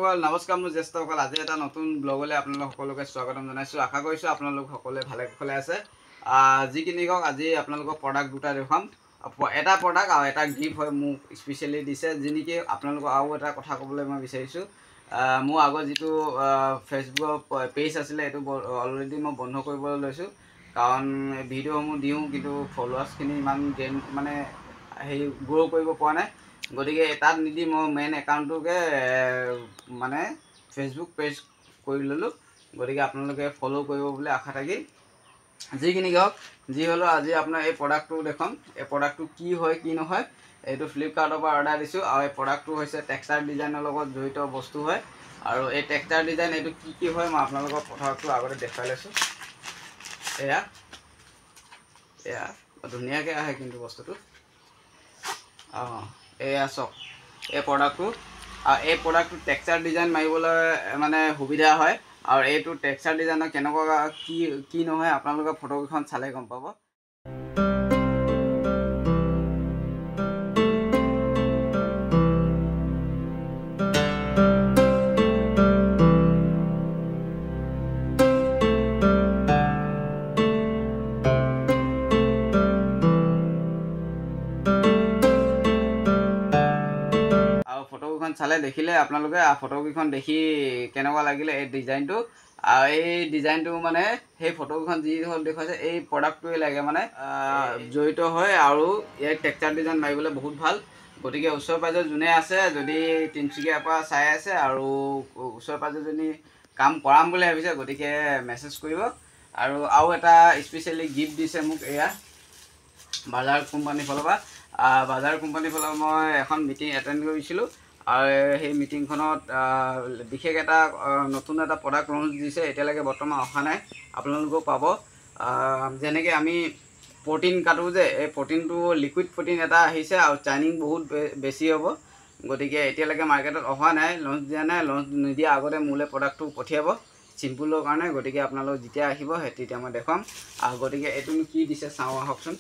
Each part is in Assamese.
দৰ্শকসকল নমস্কাৰ। মোৰ জ্যেষ্ঠসকল, আজি এটা নতুন ব্লগলৈ আপোনালোক সকলোকে স্বাগতম জনাইছোঁ। আশা কৰিছোঁ আপোনালোক সকলোৱে ভালে কুশলে আছে। যিখিনি কওক, আজি আপোনালোকক প্ৰডাক্ট দুটা দেখুৱাম। এটা প্ৰডাক্ট আৰু এটা গিফ্ট হয় মোক স্পেচিয়েলি দিছে, যি নেকি আপোনালোকক আৰু এটা কথা ক'বলৈ মই বিচাৰিছোঁ। মোৰ আগৰ যিটো ফেচবুকৰ পেজ আছিলে, এইটো অলৰেডি মই বন্ধ কৰিবলৈ লৈছোঁ। কাৰণ ভিডিঅ'সমূহ দিওঁ, কিন্তু ফলোৱাৰ্ছখিনি ইমান মানে গ্ৰ' কৰিব পৰা নাই। গতিকে তাত নিদি মই মেইন একাউণ্টটোকে মানে ফেচবুক পেজ কৰি ল'লোঁ। গতিকে আপোনালোকে ফ'ল' কৰিব বুলি আশা থাকিল। যিখিনি হওক, যি হ'লেও আজি আপোনাৰ এই প্ৰডাক্টটো দেখুৱাম। এই প্ৰডাক্টটো কি হয় কি নহয়, এইটো ফ্লিপকাৰ্টৰ পৰা অৰ্ডাৰ দিছোঁ। আৰু এই প্ৰডাক্টটো হৈছে টেক্সটাইল ডিজাইনৰ লগত জড়িত বস্তু হয়। আৰু এই টেক্সটাইল ডিজাইন এইটো কি হয় মই আপোনালোকৰ প্ৰডাক্টটো আগতে দেখুৱাই লৈছোঁ। এয়া ধুনীয়াকৈ আহে কিন্তু বস্তুটো। এয়া চাওক এই প্ৰডাক্টটো। আৰু এই প্ৰডাক্টটো টেক্সচাৰ ডিজাইন মাৰিবলৈ মানে সুবিধা হয়। আৰু এইটো টেক্সচাৰ ডিজাইনৰ কেনেকুৱা কি নহয় আপোনালোকে ফটোকেইখন চালে গম পাব। ফটোকেইখন চালে দেখিলে আপোনালোকে ফটোকেইখন দেখি কেনেকুৱা লাগিলে এই ডিজাইনটো। আৰু এই ডিজাইনটো মানে সেই ফটোকেইখন যি হ'ল দেখুৱাইছে, এই প্ৰডাক্টটোৱে লাগে মানে জড়িত হয়। আৰু ইয়াৰ টেক্সচাৰ ডিজাইন মাৰিবলৈ বহুত ভাল। গতিকে ওচৰে পাঁজৰে যোনে আছে, যদি তিনিচুকীয়াৰ পৰা চাই আছে আৰু ওচৰে পাঁজৰে যদি কাম কৰাম বুলি ভাবিছে, গতিকে মেছেজ কৰিব। আৰু এটা স্পেচিয়েলি গিফ্ট দিছে মোক। এয়া বাজাৰ কোম্পানীৰ ফালৰ পৰা। বাজাৰ কোম্পানীৰ ফালৰ পৰা মই এখন মিটিং এটেণ্ড কৰিছিলোঁ। আৰু সেই মিটিংখনত বিশেষ এটা নতুন এটা প্ৰডাক্ট লঞ্চ দিছে। এতিয়ালৈকে বৰ্তমান অহা নাই, আপোনালোকেও পাব। যেনেকৈ আমি প্ৰ'টিন কাটোঁ যে, এই প্ৰ'টিনটো লিকুইড প্ৰ'টিন এটা আহিছে আৰু চাইনিং বহুত বেছি হ'ব। গতিকে এতিয়ালৈকে মাৰ্কেটত অহা নাই, লঞ্চ দিয়া নাই। লঞ্চ নিদিয়া আগতে মোলৈ প্ৰডাক্টটো পঠিয়াব চিম্পুলৰ কাৰণে। গতিকে আপোনালোক যেতিয়া আহিব তেতিয়া মই দেখুৱাম। আৰু গতিকে এইটোনো কি দিছে চাওঁ আহকচোন।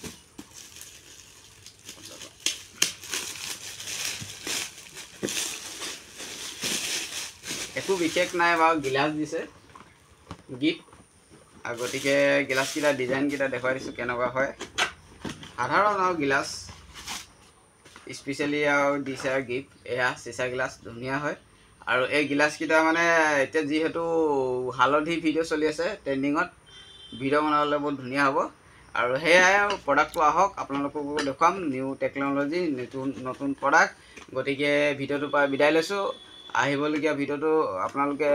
একো বিশেষ নাই বাৰু, গিলাচ দিছে গিফ্ট। আৰু গতিকে গিলাচকেইটা ডিজাইনকেইটা দেখুৱাই দিছোঁ কেনেকুৱা হয়। সাধাৰণ আৰু গিলাচ স্পেচিয়েলি আৰু দিছে আৰু গিফ্ট। এয়া চিচা গিলাচ, ধুনীয়া হয়। আৰু এই গিলাচকেইটা মানে এতিয়া যিহেতু হালধি ভিডিঅ' চলি আছে ট্ৰেণ্ডিঙত, ভিডিঅ' বনাবলৈ বহুত ধুনীয়া হ'ব। আৰু সেয়াই আৰু প্ৰডাক্টটো আহক, আপোনালোককো দেখুৱাম নিউ টেকন'লজি, নতুন প্ৰডাক্ট। গতিকে ভিডিঅ'টোৰ পৰা বিদায় লৈছোঁ। আহিবলগীয়া ভিডিঅ'টো আপোনালোকে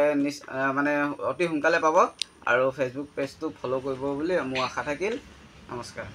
মানে অতি সোনকালে পাব। আৰু ফেচবুক পেজটো ফ'ল' কৰিব বুলি মোৰ আশা থাকিল। নমস্কাৰ।